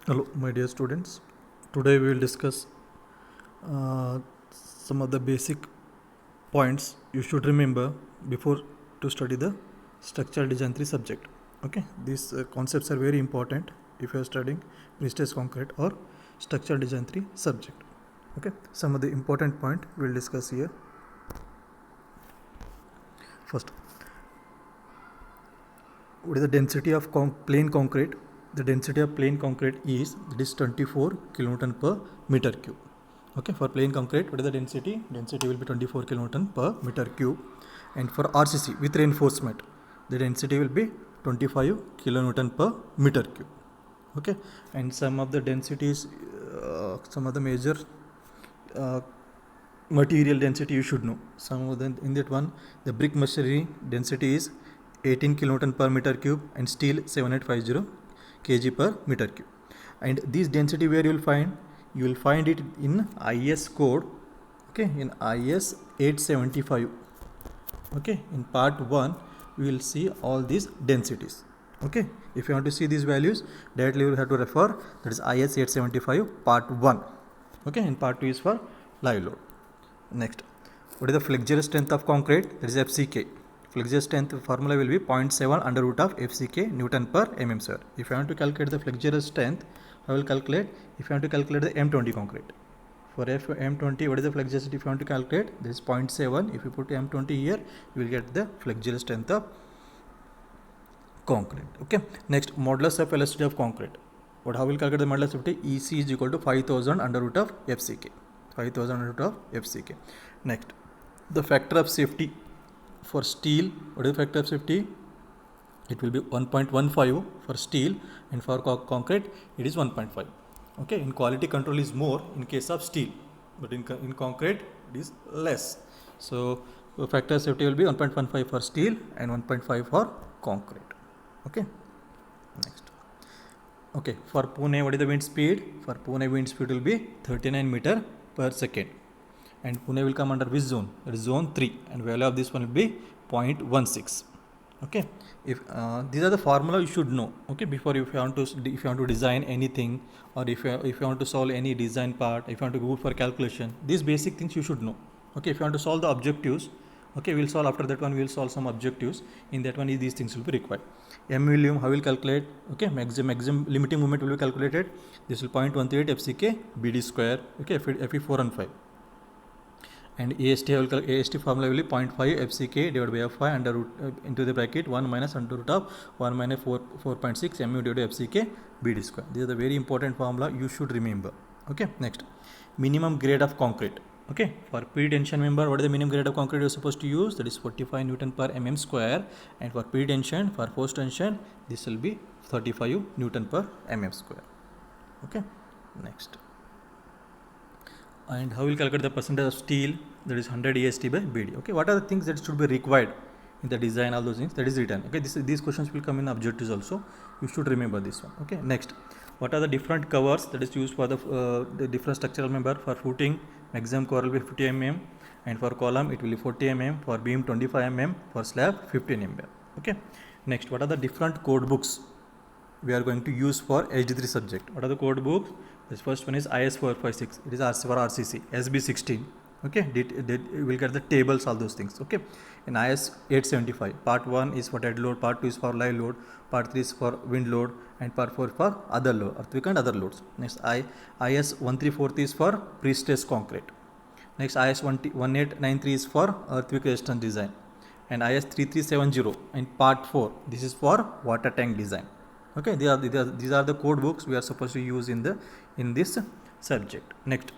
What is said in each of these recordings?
Hello, my dear students. Today we will discuss uh, some of the basic points you should remember before to study the structural design 3 subject. Okay, these concepts are very important if you are studying pre-stress concrete or structural design 3 subject. Okay, some of the important point we will discuss here. First, what is the density of plain concrete? The density of plain concrete is 24 kilonewton per meter cube. Okay, for plain concrete, what is the density? Density will be 24 kilonewton per meter cube. And for RCC with reinforcement, the density will be 25 kilonewton per meter cube. Okay, and some of the densities, some of the major material density you should know. Some of them in that one, the brick masonry density is 18 kilonewton per meter cube and steel 7850 kg per meter cube. And this density where you will find it in IS code. Okay, in IS 875. Okay, in part 1 we will see all these densities. Okay, if you want to see these values, directly you will have to refer, that is IS 875 part 1. Okay, and part 2 is for live load. Next, what is the flexural strength of concrete? That is FCK. Flexural strength formula will be 0.7 under root of FCK Newton per mm square. If I want to calculate the flexural strength, I will calculate, if I want to calculate the M20 concrete. For M20, what is the flexural strength if you want to calculate? This is 0.7. If you put M20 here, you will get the flexural strength of concrete. Okay. Next, modulus of elasticity of concrete. How will calculate the modulus of elasticity? EC is equal to 5000 under root of FCK. 5000 under root of FCK. Next, the factor of safety for steel. What is the factor of safety? It will be 1.15 for steel, and for concrete it is 1.5. Okay, in quality control is more in case of steel, but in concrete it is less. So factor of safety will be 1.15 for steel and 1.5 for concrete. Okay, next. Okay, for Pune, what is the wind speed? For Pune, wind speed will be 39 meter per second, and Pune will come under which zone? That is zone 3, and value of this one will be 0.16. Okay, if these are the formula you should know. Okay, before if you want to design anything, or if you want to solve any design part, if you want to go for calculation, these basic things you should know. Okay, if you want to solve the objectives, okay, we'll solve after that one. We'll solve some objectives. In that one, these things will be required. M volume, how will calculate? Okay, maximum limiting moment will be calculated. This will 0.18 FCK BD square. Okay, FE 4 and 5. And AST formula will be 0.5 FCK divided by F5 under root into the bracket 1 minus under root of 1 minus 4.6 mu divided by FCK BD square. This is a very important formula you should remember. Okay, next, minimum grade of concrete. Okay, for pre-tension member, what is the minimum grade of concrete you're supposed to use? That is 45 Newton per mm square, and for pre-tension, for post-tension, this will be 35 Newton per mm square. Okay, next. And how will calculate the percentage of steel? That is 100 EST by BD. Okay, what are the things that should be required in the design? All those things that is written. Okay, these questions will come in objectives also. You should remember this one. Okay, next, what are the different covers that is used for the different structural member? For footing, maximum cover will be 50 mm, and for column it will be 40 mm, for beam 25 mm, for slab 15 mm. Okay, next, what are the different code books we are going to use for HD3 subject? What are the code books? This first one is IS 456. It is for RCC. SB 16. Okay, we will get the tables, all those things. Okay, in IS 875, part 1 is for dead load, part 2 is for live load, part 3 is for wind load, and part 4 for other load, earthquake and other loads. Next, IS 134 is for pre-stress concrete. Next, IS 1893 is for earthquake resistance design, and IS 3370 and part 4, this is for water tank design. Okay, these are the code books we are supposed to use in this subject. Next,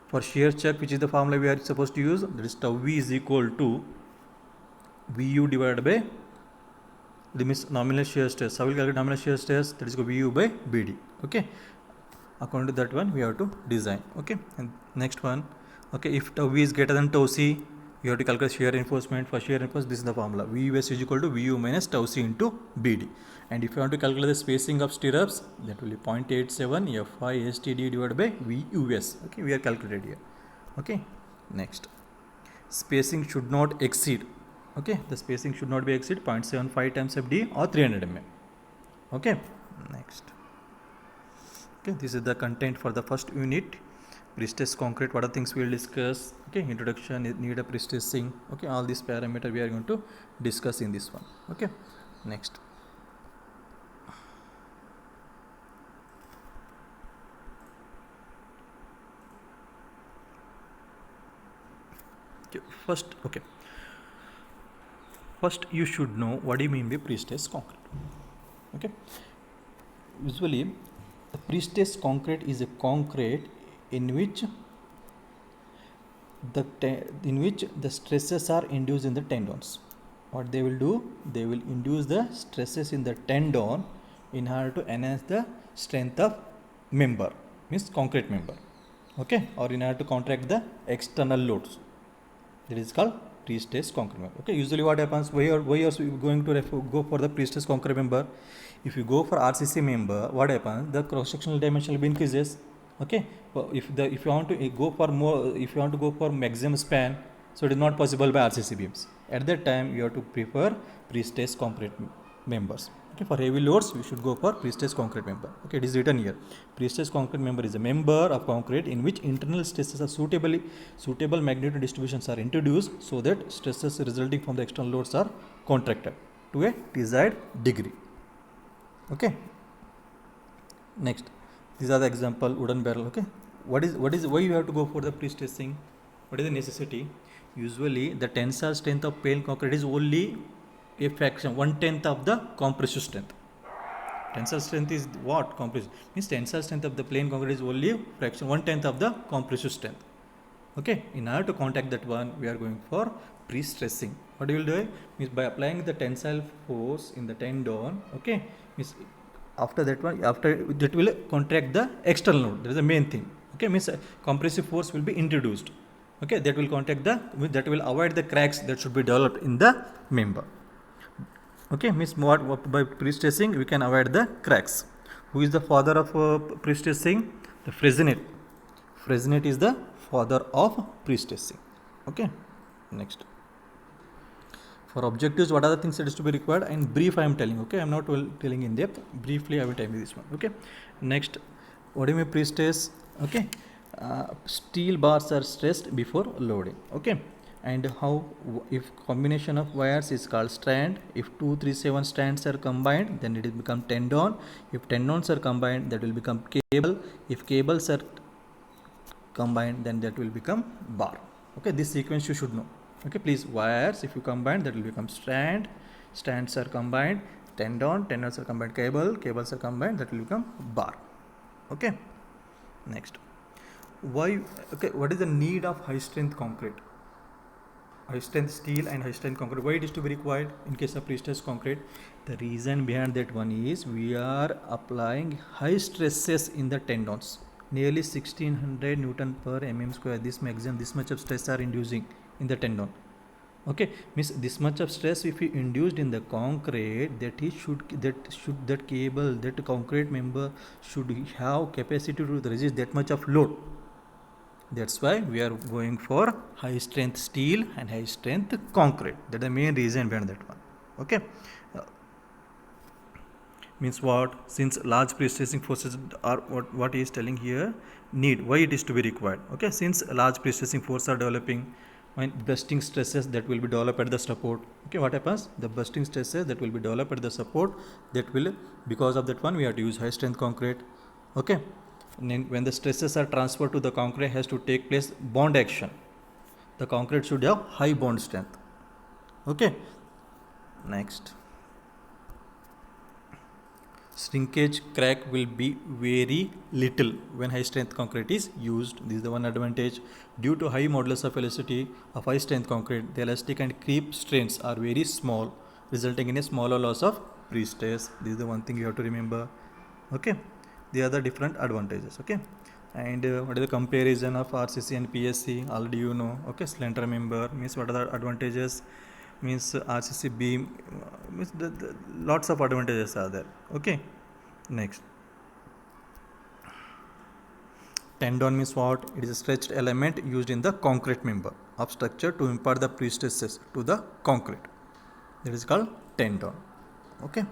for shear check, which is the formula we are supposed to use? That is tau V is equal to VU divided by the nominal shear stress. How will calculate nominal shear stress? That is VU by BD. Okay, according to that one we have to design. Okay, and next one. Okay, if tau V is greater than tau C, you have to calculate shear reinforcement. For shear reinforcement, this is the formula: VUS is equal to VU minus tau C into BD. And if you want to calculate the spacing of stirrups, that will be 0.87 Fi STD divided by VUS. Okay, we are calculated here. Okay, next, spacing should not exceed. Okay, the spacing should not be exceed 0.75 times FD or 300 mm. Okay, next. Okay, this is the content for the first unit. Pre-stress concrete, what are things we will discuss? Okay, introduction, need a pre-stressing. Okay, all these parameters we are going to discuss in this one. Okay, next. Okay, first you should know what do you mean by pre-stress concrete. Okay, usually the pre-stress concrete is a concrete in which the stresses are induced in the tendons. What they will do, they will induce the stresses in the tendon in order to enhance the strength of member, means concrete member. Okay, or in order to contract the external loads. That is called pre-stress concrete member. Okay, usually what happens, why are going to go for the pre-stress concrete member? If you go for RCC member, what happens, the cross-sectional dimension will be increases. Okay, if you want to go for more, if you want to go for maximum span, so it is not possible by RCC beams. At that time you have to prefer pre-stress concrete members. Okay, for heavy loads we should go for pre-stress concrete member. Okay, it is written here, pre-stress concrete member is a member of concrete in which internal stresses are suitable magnitude distributions are introduced, so that stresses resulting from the external loads are contracted to a desired degree. Okay, next, these are the example wooden barrel. Okay, what is why you have to go for the pre-stressing? What is the necessity? Usually the tensile strength of plain concrete is only a fraction, 1/10 of the compressive strength. Tensile strength is what? Compressive means tensile strength of the plain concrete is only a fraction, 1/10 of the compressive strength. Okay, in order to contact that one, we are going for pre-stressing. What you will do means by applying the tensile force in the tendon. Okay, means after that one, after that will contract the external load. That is the main thing. Okay, means compressive force will be introduced. Okay, that will that will avoid the cracks that should be developed in the member. Okay, means what by pre-stressing we can avoid the cracks. Who is the father of pre-stressing? The Freyssinet. Freyssinet is the father of pre-stressing. Okay, next. For objectives, what are the things that is to be required? In brief, I am telling. Okay, I am not telling in depth. Briefly, I will tell you this one. Okay, next, what do you mean pre-stress? Okay, steel bars are stressed before loading. Okay, and how, if combination of wires is called strand. If 2, 3, 7 strands are combined, then it will become tendon. If tendons are combined, that will become cable. If cables are combined, then that will become bar. Okay, this sequence you should know. Okay, please, wires if you combine, that will become strand, strands are combined, tendons are combined, cables are combined, that will become bar. Okay, next, why? Okay, what is the need of high strength concrete, high strength steel and high strength concrete? Why it is to be required in case of pre-stress concrete? The reason behind that one is we are applying high stresses in the tendons, nearly 1600 Newton per mm square. This much of stress are inducing in the tendon. Okay, means this much of stress if we induced in the concrete, that cable, that concrete member should have capacity to resist that much of load. That's why we are going for high strength steel and high strength concrete. That's the main reason behind that one. Okay, means what? Since large pre-stressing forces are what he is telling here, need, why it is to be required. Okay, since large pre-stressing forces are developing, when bursting stresses that will be developed at the support. Okay, what happens? The bursting stresses that will be developed at the support, that will, because of that one, we have to use high strength concrete. Okay, and then when the stresses are transferred to the concrete, has to take place bond action. The concrete should have high bond strength. Okay, next, shrinkage crack will be very little when high strength concrete is used. This is the one advantage. Due to high modulus of elasticity of high strength concrete, the elastic and creep strains are very small, resulting in a smaller loss of pre-stress. This is the one thing you have to remember. Okay, the other different advantages. Okay, and what is the comparison of RCC and PSC? Already you know. Okay, slender member means what are the advantages? Means RCC beam, means the lots of advantages are there. Okay, next, tendon means what? It is a stretched element used in the concrete member of structure to impart the pre-stresses to the concrete. That is called tendon. Okay.